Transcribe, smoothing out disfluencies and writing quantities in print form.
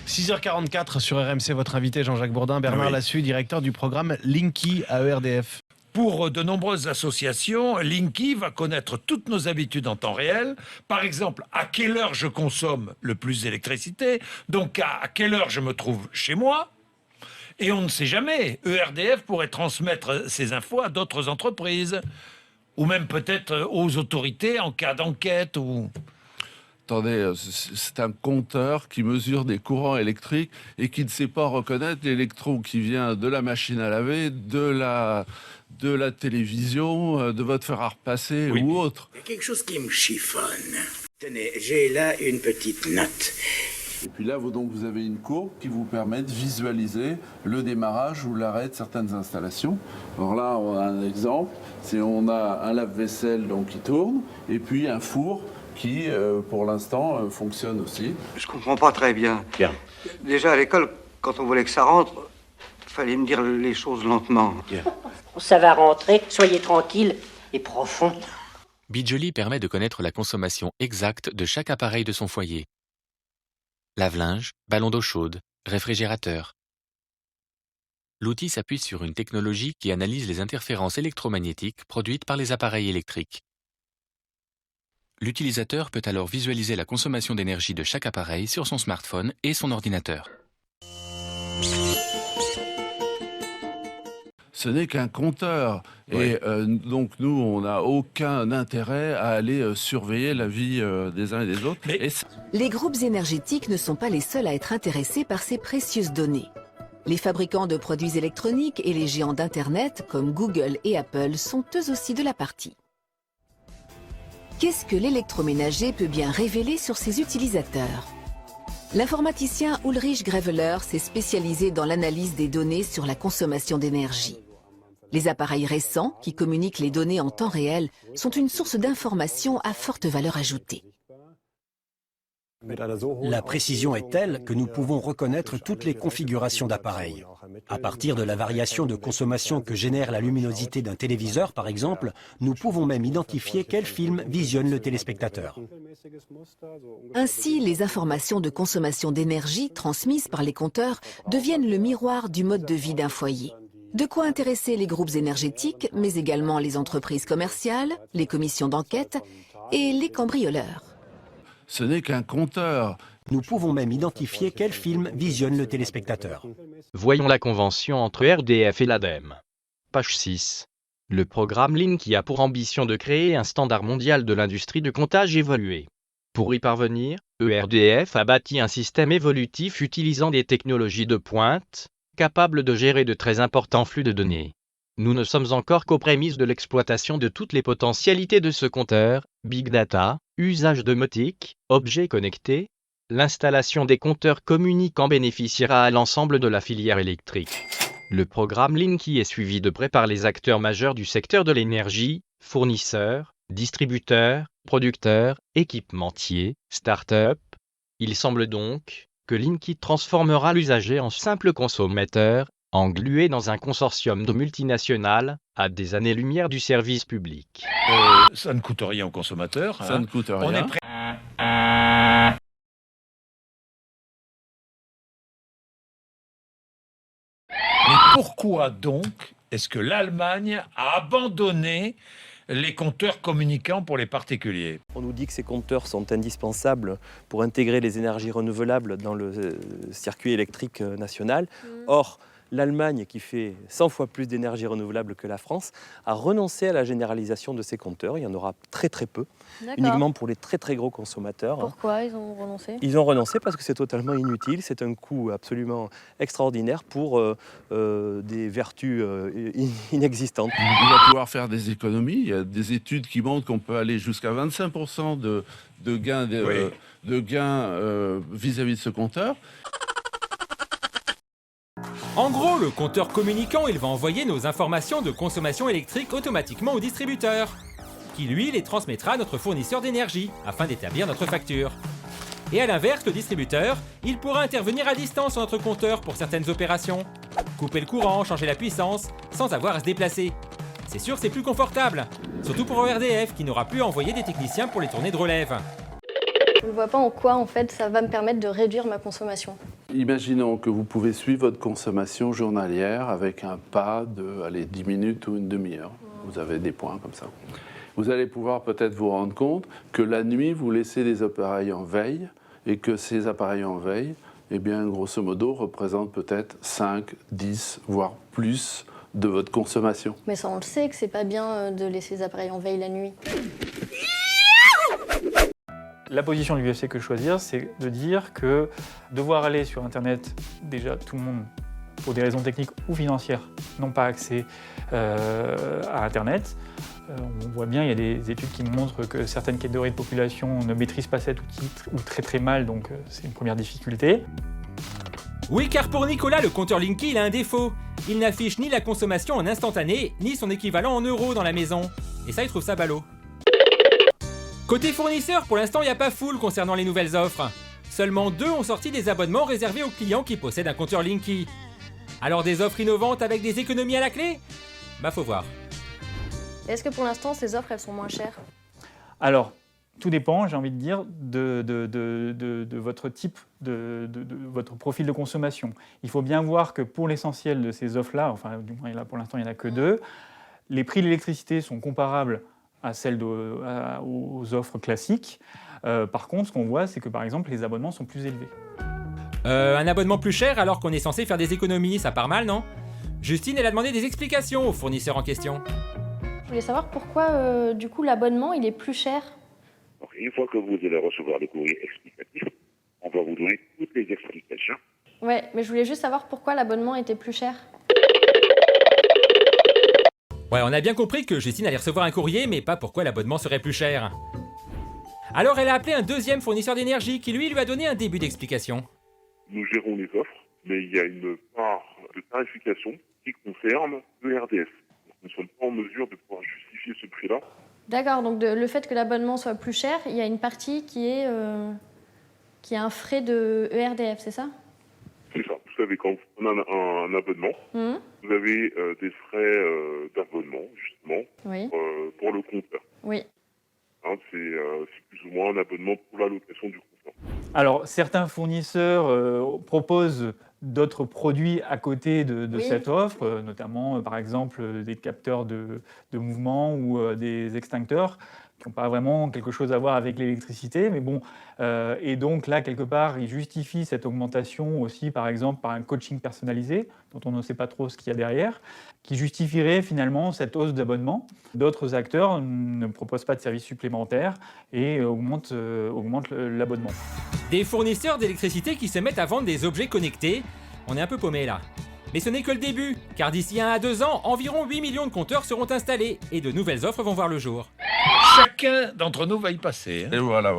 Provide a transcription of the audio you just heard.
6h44 sur RMC, votre invité Jean-Jacques Bourdin, Bernard Lassus, directeur du programme Linky à ERDF. Pour de nombreuses associations, Linky va connaître toutes nos habitudes en temps réel. Par exemple, à quelle heure je consomme le plus d'électricité, donc à quelle heure je me trouve chez moi. Et on ne sait jamais, ERDF pourrait transmettre ces infos à d'autres entreprises, ou même peut-être aux autorités en cas d'enquête. Attendez, c'est un compteur qui mesure des courants électriques et qui ne sait pas reconnaître l'électron qui vient de la machine à laver, de la télévision, de votre fer à repasser ou autre. Il y a quelque chose qui me chiffonne. Tenez, j'ai là une petite note. Et puis là, vous avez une courbe qui vous permet de visualiser le démarrage ou l'arrêt de certaines installations. Alors là, on a un exemple. On a un lave-vaisselle donc, qui tourne et puis un four qui, pour l'instant, fonctionne aussi. Je comprends pas très bien. Bien. Déjà, à l'école, quand on voulait que ça rentre, il fallait me dire les choses lentement. Bien. Ça va rentrer, soyez tranquille et profond. Bidjoli permet de connaître la consommation exacte de chaque appareil de son foyer. Lave-linge, ballon d'eau chaude, réfrigérateur. L'outil s'appuie sur une technologie qui analyse les interférences électromagnétiques produites par les appareils électriques. L'utilisateur peut alors visualiser la consommation d'énergie de chaque appareil sur son smartphone et son ordinateur. Ce n'est qu'un compteur. Oui. Et donc, nous, on n'a aucun intérêt à aller surveiller la vie des uns et des autres. Les groupes énergétiques ne sont pas les seuls à être intéressés par ces précieuses données. Les fabricants de produits électroniques et les géants d'Internet, comme Google et Apple, sont eux aussi de la partie. Qu'est-ce que l'électroménager peut bien révéler sur ses utilisateurs? L'informaticien Ulrich Greveler s'est spécialisé dans l'analyse des données sur la consommation d'énergie. Les appareils récents, qui communiquent les données en temps réel, sont une source d'informations à forte valeur ajoutée. La précision est telle que nous pouvons reconnaître toutes les configurations d'appareils. À partir de la variation de consommation que génère la luminosité d'un téléviseur, par exemple, nous pouvons même identifier quel film visionne le téléspectateur. Ainsi, les informations de consommation d'énergie transmises par les compteurs deviennent le miroir du mode de vie d'un foyer. De quoi intéresser les groupes énergétiques, mais également les entreprises commerciales, les commissions d'enquête et les cambrioleurs. Ce n'est qu'un compteur. Nous pouvons même identifier quel film visionne le téléspectateur. Voyons la convention entre ERDF et l'ADEME. Page 6. Le programme Linky a pour ambition de créer un standard mondial de l'industrie de comptage évolué. Pour y parvenir, ERDF a bâti un système évolutif utilisant des technologies de pointe, capables de gérer de très importants flux de données. Nous ne sommes encore qu'aux prémices de l'exploitation de toutes les potentialités de ce compteur, Big Data, usage domotique, objets connectés. L'installation des compteurs communicants bénéficiera à l'ensemble de la filière électrique. Le programme Linky est suivi de près par les acteurs majeurs du secteur de l'énergie, fournisseurs, distributeurs, producteurs, équipementiers, start-up. Il semble donc que Linky transformera l'usager en simple consommateur, englué dans un consortium de multinationales, à des années-lumière du service public. Ça ne coûte rien aux consommateurs. Ça ne coûte rien. On est prêt. Mais pourquoi donc est-ce que l'Allemagne a abandonné les compteurs communicants pour les particuliers? On nous dit que ces compteurs sont indispensables pour intégrer les énergies renouvelables dans le circuit électrique national. Or, l'Allemagne, qui fait 100 fois plus d'énergie renouvelable que la France, a renoncé à la généralisation de ces compteurs. Il y en aura très très peu, uniquement pour les très très gros consommateurs. Pourquoi ils ont renoncé? Ils ont renoncé parce que c'est totalement inutile, c'est un coût absolument extraordinaire pour des vertus inexistantes. On va pouvoir faire des économies. Il y a des études qui montrent qu'on peut aller jusqu'à 25% de gains vis-à-vis de ce compteur. En gros, le compteur communicant, il va envoyer nos informations de consommation électrique automatiquement au distributeur, qui lui les transmettra à notre fournisseur d'énergie, afin d'établir notre facture. Et à l'inverse, le distributeur, il pourra intervenir à distance sur notre compteur pour certaines opérations. Couper le courant, changer la puissance, sans avoir à se déplacer. C'est sûr, c'est plus confortable, surtout pour ERDF, qui n'aura plus à envoyer des techniciens pour les tournées de relève. Je ne vois pas en quoi, en fait, ça va me permettre de réduire ma consommation. Imaginons que vous pouvez suivre votre consommation journalière avec un pas de 10 minutes ou une demi-heure. Vous avez des points comme ça. Vous allez pouvoir peut-être vous rendre compte que la nuit, vous laissez des appareils en veille et que ces appareils en veille, eh bien, grosso modo, représentent peut-être 5, 10, voire plus de votre consommation. Mais ça, on le sait que c'est pas bien de laisser les appareils en veille la nuit. La position de l'UFC que choisir, c'est de dire que devoir aller sur Internet, déjà tout le monde, pour des raisons techniques ou financières, n'ont pas accès à Internet. On voit bien, il y a des études qui montrent que certaines catégories de population ne maîtrisent pas cet outil ou très très mal, donc c'est une première difficulté. Oui, car pour Nicolas, le compteur Linky, il a un défaut. Il n'affiche ni la consommation en instantané, ni son équivalent en euros dans la maison. Et ça, il trouve ça ballot. Côté fournisseur, pour l'instant, il n'y a pas foule concernant les nouvelles offres. Seulement 2 ont sorti des abonnements réservés aux clients qui possèdent un compteur Linky. Alors des offres innovantes avec des économies à la clé ? Bah faut voir. Est-ce que pour l'instant, ces offres, elles sont moins chères? Alors, tout dépend, j'ai envie de dire, de votre type, de votre profil de consommation. Il faut bien voir que pour l'essentiel de ces offres-là, enfin, du moins là, pour l'instant, il n'y en a que 2, les prix de l'électricité sont comparables à celles aux offres classiques. Par contre, ce qu'on voit, c'est que, par exemple, les abonnements sont plus élevés. Un abonnement plus cher alors qu'on est censé faire des économies, ça part mal, non ? Justine, elle a demandé des explications au fournisseur en question. Je voulais savoir pourquoi, du coup, l'abonnement, il est plus cher. Donc, une fois que vous allez recevoir le courrier explicatif, on va vous donner toutes les explications. Ouais, mais je voulais juste savoir pourquoi l'abonnement était plus cher. Ouais, on a bien compris que Justine allait recevoir un courrier, mais pas pourquoi l'abonnement serait plus cher. Alors elle a appelé un deuxième fournisseur d'énergie qui lui a donné un début d'explication. Nous gérons les offres, mais il y a une part de tarification qui concerne le RDF. Nous ne sommes pas en mesure de pouvoir justifier ce prix-là. D'accord, donc le fait que l'abonnement soit plus cher, il y a une partie qui est un frais de ERDF, c'est ça? C'est ça. Vous savez, quand on a un abonnement, vous avez des frais d'abonnement, justement, oui. Pour le compteur. Oui. Hein, c'est plus ou moins un abonnement pour la location du compteur. Alors, certains fournisseurs proposent d'autres produits à côté de cette offre, notamment, par exemple, des capteurs de mouvement ou des extincteurs qui n'ont pas vraiment quelque chose à voir avec l'électricité. Mais bon, et donc là, quelque part, ils justifient cette augmentation aussi, par exemple, par un coaching personnalisé, dont on ne sait pas trop ce qu'il y a derrière, qui justifierait finalement cette hausse d'abonnement. D'autres acteurs ne proposent pas de services supplémentaires et augmentent l'abonnement. Des fournisseurs d'électricité qui se mettent à vendre des objets connectés. On est un peu paumé là. Mais ce n'est que le début, car d'ici 1 à 2 ans, environ 8 millions de compteurs seront installés et de nouvelles offres vont voir le jour. Chacun d'entre nous va y passer. Hein. Et voilà.